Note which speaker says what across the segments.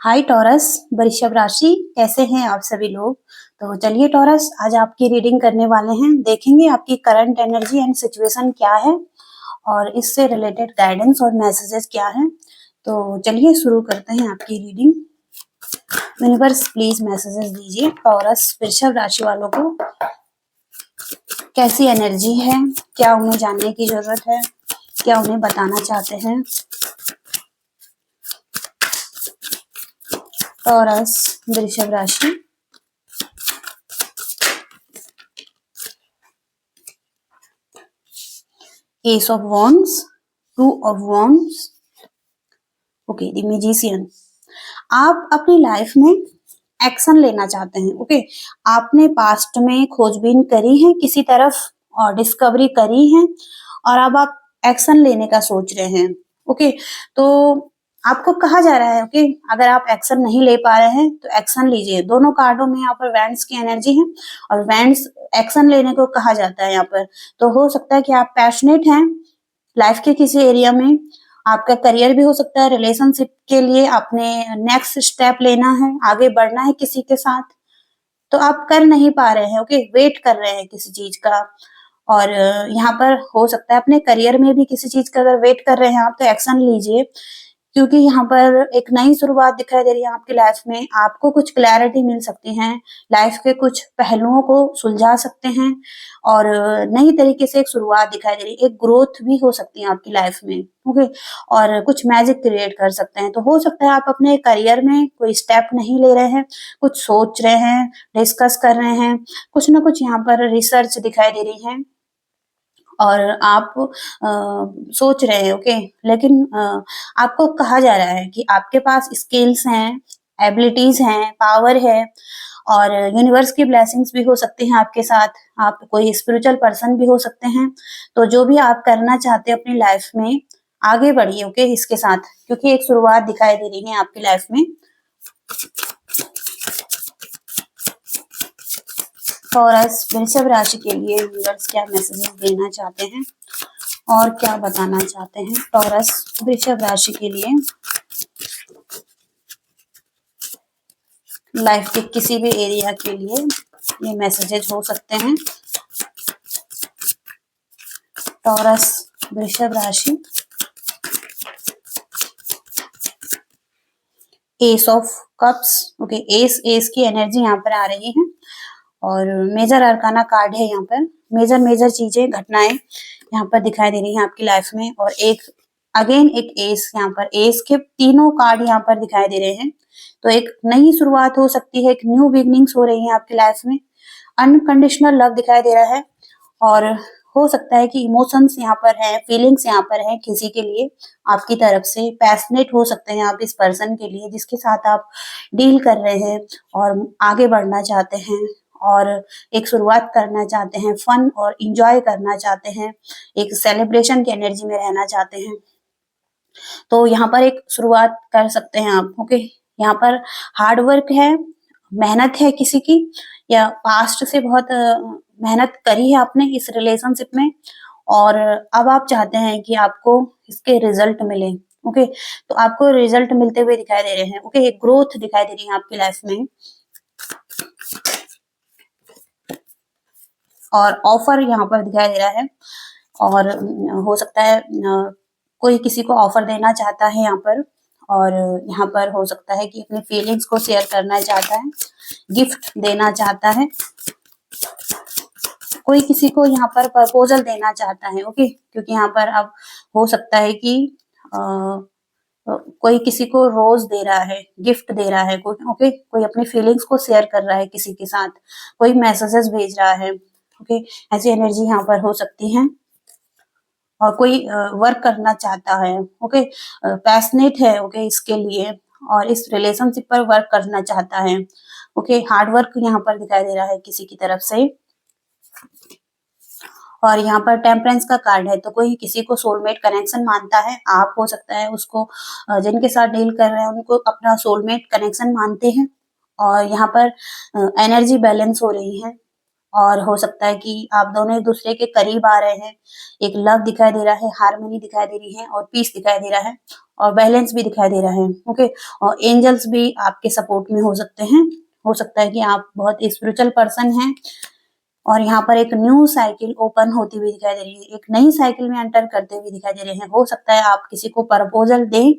Speaker 1: हाय taurus, वृषभ राशि, कैसे हैं आप सभी लोग। तो चलिए टॉरस, आज आपकी रीडिंग करने वाले हैं। देखेंगे आपकी करंट एनर्जी एंड सिचुएशन क्या है और इससे रिलेटेड गाइडेंस और मैसेजेस क्या हैं। तो चलिए शुरू करते हैं आपकी रीडिंग। यूनिवर्स प्लीज मैसेजेस दीजिए टॉरस वृषभ राशि वालों को। कैसी एनर्जी है, क्या उन्हें जानने की जरूरत है, क्या उन्हें बताना चाहते हैं। टॉरस वृषभ राशि, S of wands, two of wands, okay, the magician. आप अपनी लाइफ में एक्शन लेना चाहते हैं। ओके, आपने पास्ट में खोजबीन करी है किसी तरफ और डिस्कवरी करी है और अब आप एक्शन लेने का सोच रहे हैं। ओके, तो आपको कहा जा रहा है ओके, अगर आप एक्शन नहीं ले पा रहे हैं तो एक्शन लीजिए। दोनों कार्डों में यहाँ पर वैंड्स की एनर्जी है और वैंड्स एक्शन लेने को कहा जाता है यहाँ पर। तो हो सकता है कि आप पैशनेट हैं लाइफ के किसी एरिया में, आपका करियर भी हो सकता है, रिलेशनशिप के लिए आपने नेक्स्ट स्टेप लेना है, आगे बढ़ना है किसी के साथ, तो आप कर नहीं पा रहे हैं। ओके, वेट कर रहे हैं किसी चीज का। और यहाँ पर हो सकता है अपने करियर में भी किसी चीज का अगर वेट कर रहे हैं आप, तो एक्शन लीजिए, क्योंकि यहाँ पर एक नई शुरुआत दिखाई दे रही है आपकी लाइफ में। आपको कुछ क्लैरिटी मिल सकती है, लाइफ के कुछ पहलुओं को सुलझा सकते हैं और नई तरीके से एक शुरुआत दिखाई दे रही है। एक ग्रोथ भी हो सकती है आपकी लाइफ में। ओके, और कुछ मैजिक क्रिएट कर सकते हैं। तो हो सकता है आप अपने करियर में कोई स्टेप नहीं ले रहे हैं, कुछ सोच रहे हैं, डिस्कस कर रहे हैं, कुछ ना कुछ यहाँ पर रिसर्च दिखाई दे रही है और आप सोच रहे हैं। ओके, लेकिन आपको कहा जा रहा है कि आपके पास स्किल्स हैं, एबिलिटीज हैं, पावर है और यूनिवर्स की ब्लेसिंग्स भी हो सकती हैं आपके साथ। आप कोई स्पिरिचुअल पर्सन भी हो सकते हैं। तो जो भी आप करना चाहते हैं अपनी लाइफ में, आगे बढ़िए। ओके, इसके साथ, क्योंकि एक शुरुआत दिखाई दे रही है आपकी लाइफ में। टॉरस वृषभ राशि के लिए यूनिवर्स क्या मैसेजेस देना चाहते हैं और क्या बताना चाहते हैं टॉरस वृषभ राशि के लिए लाइफ के किसी भी एरिया के लिए ये मैसेजेस हो सकते हैं। टॉरस वृषभ राशि, S of cups, okay, S S की एनर्जी यहाँ पर आ रही है और मेजर अरकाना कार्ड है यहाँ पर। मेजर मेजर चीजें, घटनाएं यहाँ पर दिखाई दे रही हैं आपकी लाइफ में। और एक अगेन एक एस, यहाँ पर एस के तीनों कार्ड यहाँ पर दिखाई दे रहे हैं। तो एक नई शुरुआत हो सकती है, एक न्यू बिगनिंग्स हो रही है आपकी लाइफ में। अनकंडीशनल लव दिखाई दे रहा है और हो सकता है कि इमोशंस यहाँ पर है, फीलिंग्स यहाँ पर है किसी के लिए आपकी तरफ से। पैशनेट हो सकते हैं आप इस पर्सन के लिए जिसके साथ आप डील कर रहे हैं और आगे बढ़ना चाहते हैं और एक शुरुआत करना चाहते हैं, फन और इंजॉय करना चाहते हैं, एक सेलिब्रेशन की एनर्जी में रहना चाहते हैं। तो यहाँ पर एक शुरुआत कर सकते हैं आप। ओके, यहाँ पर हार्ड वर्क है, मेहनत है किसी की, या पास्ट से बहुत मेहनत करी है आपने इस रिलेशनशिप में और अब आप चाहते हैं कि आपको इसके रिजल्ट मिले। ओके, तो आपको रिजल्ट मिलते हुए दिखाई दे रहे हैं। ओके, एक ग्रोथ दिखाई दे रही है आपकी लाइफ में और ऑफर यहाँ पर दिखाई दे रहा है। और हो सकता है कोई किसी को ऑफर देना चाहता है यहाँ पर, और यहाँ पर हो सकता है कि अपनी फीलिंग्स को शेयर करना चाहता है, गिफ्ट देना चाहता है, कोई किसी को यहाँ पर प्रपोजल देना चाहता है। ओके, क्योंकि यहाँ पर अब हो सकता है कि कोई किसी को रोज दे रहा है, गिफ्ट दे रहा है कोई। ओके, कोई अपनी फीलिंग्स को शेयर कर रहा है किसी के साथ, कोई मैसेजेस भेज रहा है। ओके, ऐसी एनर्जी यहाँ पर हो सकती है। और कोई वर्क करना चाहता है। ओके, पैशनेट है ओके इसके लिए और इस रिलेशनशिप पर वर्क करना चाहता है। ओके, हार्ड वर्क यहाँ पर दिखाई दे रहा है किसी की तरफ से। और यहाँ पर टेम्परेंस का कार्ड है, तो कोई किसी को सोलमेट कनेक्शन मानता है। आप हो सकता है उसको, जिनके साथ डील कर रहे हैं उनको अपना सोलमेट कनेक्शन मानते हैं और यहाँ पर एनर्जी बैलेंस हो रही है। और हो सकता है कि आप दोनों एक दूसरे के करीब आ रहे हैं। एक लव दिखाई दे रहा है, हार्मनी दिखाई दे रही है और पीस दिखाई दे रहा है और बैलेंस भी दिखाई दे रहा है। ओके, और एंजल्स भी आपके सपोर्ट में हो सकते हैं। हो सकता है कि आप बहुत स्पिरिचुअल पर्सन हैं और यहाँ पर एक न्यू साइकिल ओपन होती हुई दिखाई दे रही है, एक नई साइकिल में एंटर करते हुए दिखाई दे रहे हैं। हो सकता है आप किसी को प्रपोजल दें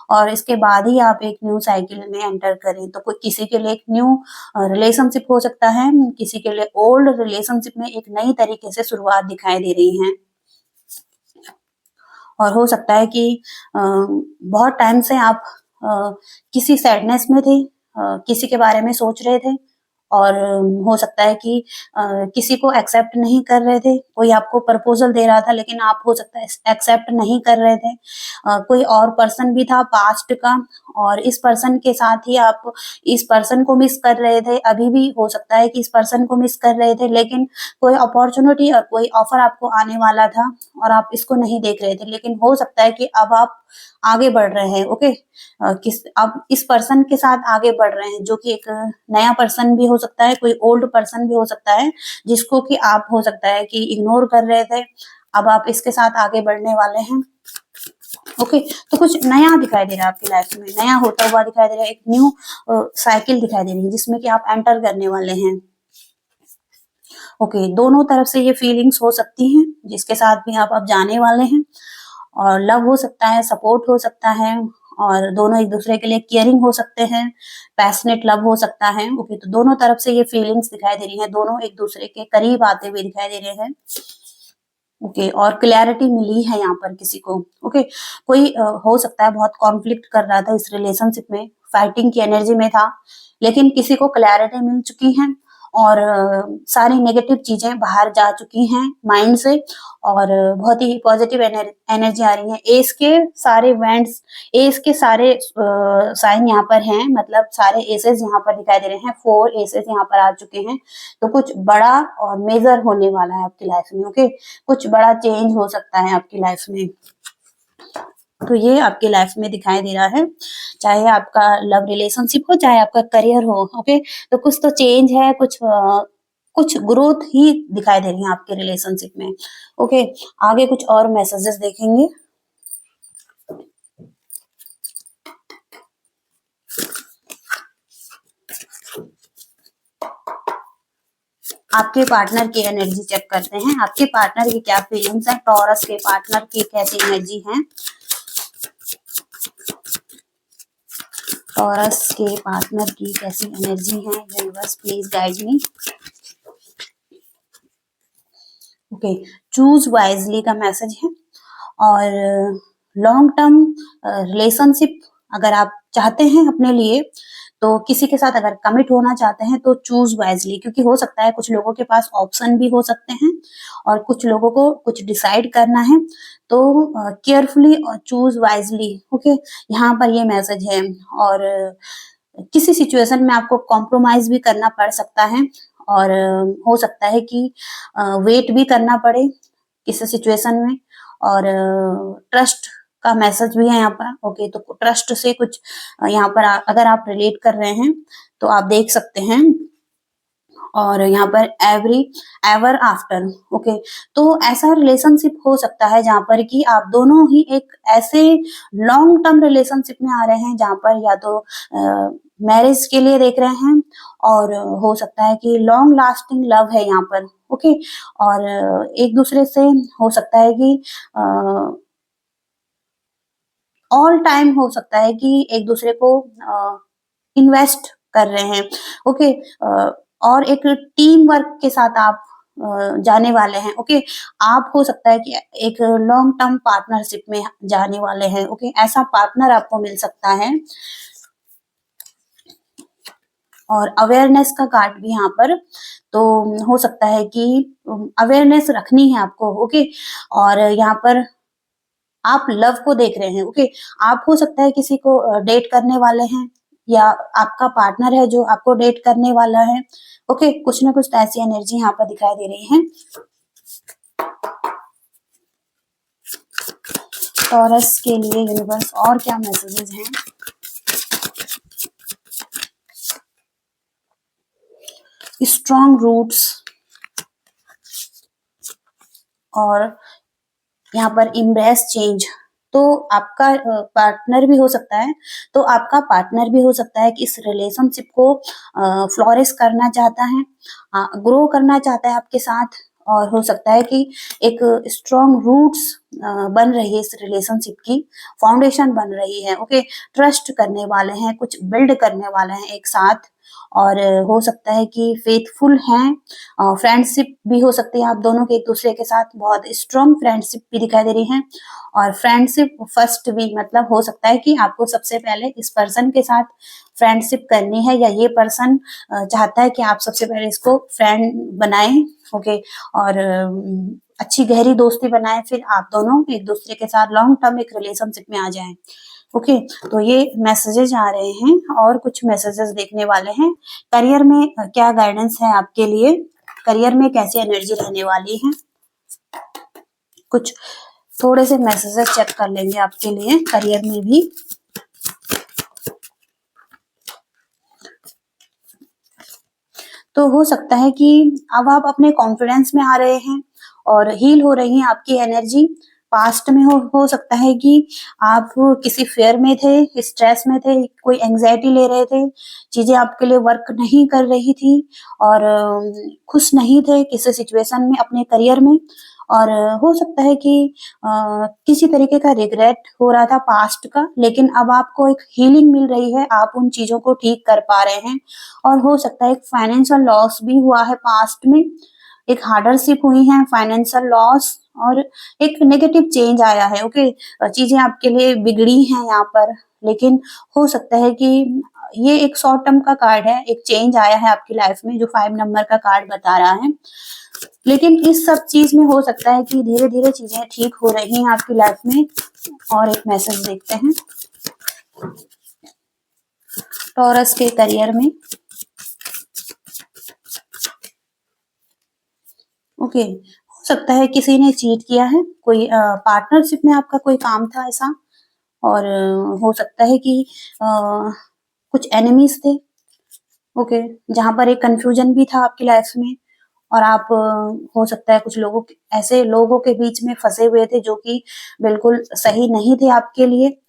Speaker 1: और इसके बाद ही आप एक न्यू साइकिल में एंटर करें। तो कोई किसी के लिए एक न्यू रिलेशनशिप हो सकता है, किसी के लिए ओल्ड रिलेशनशिप में एक नई तरीके से शुरुआत दिखाई दे रही है। और हो सकता है कि बहुत टाइम से आप किसी सैडनेस में थे, किसी के बारे में सोच रहे थे और हो सकता है कि किसी को एक्सेप्ट नहीं कर रहे थे। कोई आपको प्रपोजल दे रहा था लेकिन आप हो सकता है एक्सेप्ट नहीं कर रहे थे। कोई और पर्सन भी था पास्ट का और इस पर्सन के साथ ही आप इस पर्सन को मिस कर रहे थे। अभी भी हो सकता है कि इस पर्सन को मिस कर रहे थे लेकिन कोई अपॉर्चुनिटी और कोई ऑफर आपको आने वाला था और आप इसको नहीं देख रहे थे। लेकिन हो सकता है कि अब आप आगे बढ़ रहे हैं। ओके, अब इस पर्सन के साथ आगे बढ़ रहे हैं जो कि एक नया पर्सन भी हो सकता है, कोई ओल्ड पर्सन भी हो सकता है जिसको कि आप हो सकता है कि इग्नोर कर रहे थे। अब आप इसके साथ आगे बढ़ने वाले हैं। ओके, तो कुछ नया दिखाई दे रहा है आपकी लाइफ में, नया होता हुआ दिखाई दे रहा है, एक न्यू साइकिल दिखाई दे रही है जिसमें कि आप एंटर करने वाले हैं। ओके, दोनों तरफ से ये फीलिंग्स हो सकती हैं जिसके साथ भी आप अब जाने वाले हैं। और लव हो सकता है, सपोर्ट हो सकता है और दोनों एक दूसरे के लिए केयरिंग हो सकते हैं, पैशनेट लव हो सकता है। ओके, तो दोनों तरफ से ये फीलिंग्स दिखाई दे रही हैं, दोनों एक दूसरे के करीब आते हुए दिखाई दे रहे हैं। ओके, और क्लैरिटी मिली है यहाँ पर किसी को। ओके, कोई हो सकता है बहुत कॉन्फ्लिक्ट कर रहा था इस रिलेशनशिप में, फाइटिंग की एनर्जी में था, लेकिन किसी को क्लैरिटी मिल चुकी है और सारी नेगेटिव चीजें बाहर जा चुकी हैं माइंड से और बहुत ही पॉजिटिव एनर्जी आ रही है। एस के सारे वेंट्स, एस के सारे साइन यहाँ पर हैं, मतलब सारे एसेस यहाँ पर दिखाई दे रहे हैं। 4 एसेस यहाँ पर आ चुके हैं। तो कुछ बड़ा और मेजर होने वाला है आपकी लाइफ में। ओके, कुछ बड़ा चेंज हो सकता है आपकी लाइफ में। तो ये आपकी लाइफ में दिखाई दे रहा है, चाहे आपका लव रिलेशनशिप हो चाहे आपका करियर हो। ओके, तो कुछ तो चेंज है, कुछ ग्रोथ ही दिखाई दे रही है आपके रिलेशनशिप में। ओके, आगे कुछ और मैसेजेस देखेंगे। आपके पार्टनर की एनर्जी चेक करते हैं, आपके पार्टनर की क्या फीलिंग्स है, टॉरस के पार्टनर की कैसी एनर्जी है। टॉरस के पार्टनर की कैसी एनर्जी है, universe please guide me. Okay, choose wisely का मैसेज है और लॉन्ग टर्म रिलेशनशिप अगर आप चाहते हैं अपने लिए, तो किसी के साथ अगर कमिट होना चाहते हैं तो चूज वाइजली, क्योंकि हो सकता है कुछ लोगों के पास ऑप्शन भी हो सकते हैं और कुछ लोगों को कुछ डिसाइड करना है, तो केयरफुली और चूज वाइजली। ओके, यहाँ पर ये मैसेज है और किसी सिचुएशन में आपको कॉम्प्रोमाइज भी करना पड़ सकता है और हो सकता है कि वेट भी करना पड़े किसी सिचुएशन में और ट्रस्ट का मैसेज भी है यहाँ पर। ओके, तो ट्रस्ट से कुछ यहाँ पर अगर आप रिलेट कर रहे हैं तो आप देख सकते हैं। और यहाँ पर एवरी एवर आफ्टर। ओके, तो ऐसा रिलेशनशिप हो सकता है जहाँ पर कि आप दोनों ही एक ऐसे लॉन्ग टर्म रिलेशनशिप में आ रहे हैं जहाँ पर या तो मैरिज के लिए देख रहे हैं और हो सकता है कि लॉन्ग लास्टिंग लव है यहाँ पर। ओके, और एक दूसरे से हो सकता है कि ऑल टाइम हो सकता है कि एक दूसरे को इन्वेस्ट कर रहे हैं। ओके, और एक टीम वर्क के साथ आप जाने वाले हैं। ओके, आप हो सकता है कि एक लॉन्ग टर्म पार्टनरशिप में जाने वाले हैं। ओके, ऐसा पार्टनर आपको मिल सकता है और अवेयरनेस का कार्ड भी यहाँ पर, तो हो सकता है कि अवेयरनेस रखनी है आपको। ओके, और यहाँ पर आप लव को देख रहे हैं। ओके, आप हो सकता है किसी को डेट करने वाले हैं या आपका पार्टनर है जो आपको डेट करने वाला है। ओके, कुछ ना कुछ ऐसी एनर्जी यहाँ पर दिखाई दे रही है। टॉरस के लिए यूनिवर्स और क्या मैसेजेस हैं। स्ट्रॉन्ग रूट्स, और यहाँ पर इम्ब्रेस चेंज, तो आपका पार्टनर भी हो सकता है, तो आपका पार्टनर भी हो सकता है कि इस रिलेशनशिप को फ्लोरिश करना चाहता है, ग्रो करना चाहता है आपके साथ, और हो सकता है कि एक स्ट्रॉन्ग रूट्स बन रही है, इस रिलेशनशिप की फाउंडेशन बन रही है। ओके, ट्रस्ट करने वाले हैं, कुछ बिल्ड करने वाले हैं एक साथ, और हो सकता है कि फेथफुल हैं, फ्रेंडशिप भी हो सकती है आप दोनों के एक दूसरे के साथ, बहुत स्ट्रॉन्ग फ्रेंडशिप भी दिखाई दे रही है, और फ्रेंडशिप फर्स्ट भी, मतलब हो सकता है कि आपको सबसे पहले इस पर्सन के साथ फ्रेंडशिप करनी है, या ये पर्सन चाहता है कि आप सबसे पहले इसको फ्रेंड बनाएं। ओके, और अच्छी गहरी दोस्ती बनाएं, फिर आप दोनों एक दूसरे के साथ लॉन्ग टर्म एक रिलेशनशिप में आ जाएं। ओके, तो ये मैसेजेस आ रहे हैं, और कुछ मैसेजेस देखने वाले हैं। करियर में क्या गाइडेंस है आपके लिए, करियर में कैसी एनर्जी रहने वाली है, कुछ थोड़े से मैसेजेस चेक कर लेंगे आपके लिए करियर में भी। तो हो सकता है कि अब आप अपने कॉन्फिडेंस में आ रहे हैं और हील हो रही है आपकी एनर्जी। पास्ट में हो सकता है कि आप किसी फेयर में थे, स्ट्रेस में थे, कोई एंजाइटी ले रहे थे, चीजें आपके लिए वर्क नहीं कर रही थी, और खुश नहीं थे किसी सिचुएशन में अपने करियर में, और हो सकता है कि किसी तरीके का रिग्रेट हो रहा था पास्ट का, लेकिन अब आपको एक हीलिंग मिल रही है, आप उन चीजों को ठीक कर पा रहे हैं। और हो सकता है एक फाइनेंशियल लॉस भी हुआ है पास्ट में, एक हार्डरशिप हुई है, फाइनेंशियल लॉस, और एक नेगेटिव चेंज आया है। ओके, चीजें आपके लिए बिगड़ी हैं यहाँ पर, लेकिन हो सकता है कि ये एक शॉर्ट टर्म का कार्ड है, एक चेंज आया है आपकी लाइफ में जो 5 नंबर का कार्ड बता रहा है, लेकिन इस सब चीज में हो सकता है कि धीरे धीरे चीजें ठीक हो रही हैं आपकी लाइफ में। और एक मैसेज देखते हैं टॉरस के करियर में। ओके, हो सकता है किसी ने चीट किया है, कोई पार्टनरशिप में आपका कोई काम था ऐसा, और हो सकता है कि कुछ एनिमीज थे। ओके, जहां पर एक कंफ्यूजन भी था आपकी लाइफ में, और आप हो सकता है कुछ लोगों ऐसे लोगों के बीच में फंसे हुए थे जो कि बिल्कुल सही नहीं थे आपके लिए।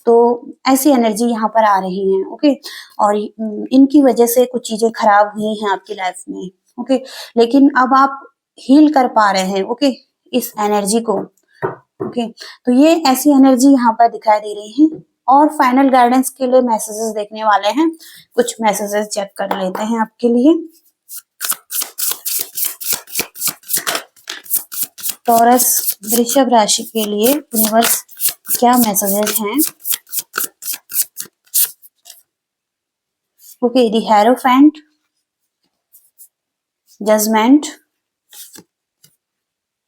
Speaker 1: तो ऐसी एनर्जी यहाँ पर आ रही है। ओके, और इनकी वजह से कुछ चीजें खराब हुई हैं आपकी लाइफ में। ओके, लेकिन अब आप हील कर पा रहे हैं। ओके, इस एनर्जी को। ओके, तो ये ऐसी एनर्जी यहाँ पर दिखाई दे रही है। और फाइनल गाइडेंस के लिए मैसेजेस देखने वाले हैं, कुछ मैसेजेस चेक कर लेते हैं आपके लिए। टॉरस वृषभ राशि के लिए यूनिवर्स क्या मैसेजेस हैं। ओके, द हेरोफेंट, जजमेंट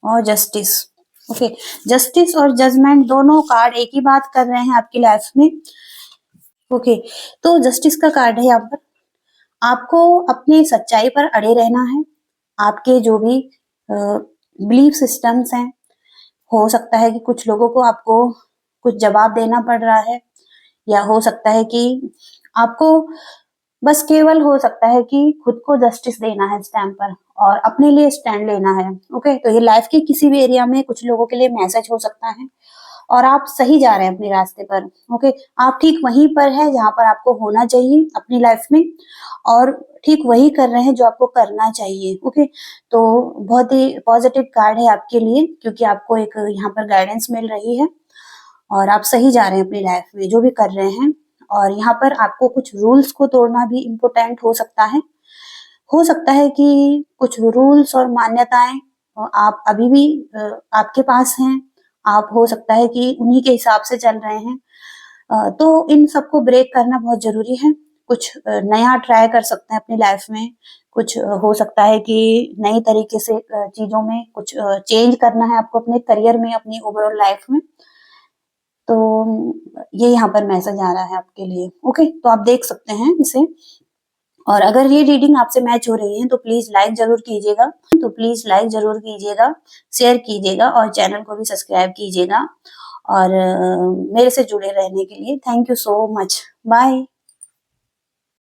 Speaker 1: और जस्टिस। ओके, जस्टिस और जजमेंट दोनों कार्ड एक ही बात कर रहे हैं आपकी लाइफ में। ओके, तो जस्टिस का कार्ड है यहाँ पर, आपको अपनी सच्चाई पर अड़े रहना है। आपके जो भी बिलीफ सिस्टम्स हैं, हो सकता है कि कुछ लोगों को आपको कुछ जवाब देना पड़ रहा है, या हो सकता है कि आपको बस केवल हो सकता है कि खुद को जस्टिस देना है इस टाइम पर, और अपने लिए स्टैंड लेना है। ओके, तो ये लाइफ के किसी भी एरिया में कुछ लोगों के लिए मैसेज हो सकता है, और आप सही जा रहे हैं अपने रास्ते पर। ओके, आप ठीक वहीं पर है जहां पर आपको होना चाहिए अपनी लाइफ में, और ठीक वही कर रहे हैं जो आपको करना चाहिए। ओके, तो बहुत ही पॉजिटिव कार्ड है आपके लिए, क्योंकि आपको एक यहाँ पर गाइडेंस मिल रही है, और आप सही जा रहे हैं अपनी लाइफ में जो भी कर रहे हैं। और यहाँ पर आपको कुछ रूल्स को तोड़ना भी इम्पोर्टेंट हो सकता है। हो सकता है कि कुछ रूल्स और मान्यताएं आप अभी भी आपके पास हैं, आप हो सकता है कि उन्हीं के हिसाब से चल रहे हैं। तो इन सबको ब्रेक करना बहुत जरूरी है। कुछ नया ट्राई कर सकते हैं अपनी लाइफ में, कुछ हो सकता है कि नई तरीके से चीजों में कुछ चेंज करना है आपको अपने करियर में, अपनी ओवरऑल लाइफ में। तो ये यहाँ पर मैसेज आ रहा है आपके लिए। ओके, तो आप देख सकते हैं इसे, और अगर ये रीडिंग आपसे मैच हो रही है तो प्लीज लाइक जरूर कीजिएगा, शेयर कीजिएगा, और चैनल को भी सब्सक्राइब कीजिएगा। और मेरे से जुड़े रहने के लिए thank you so much. Bye.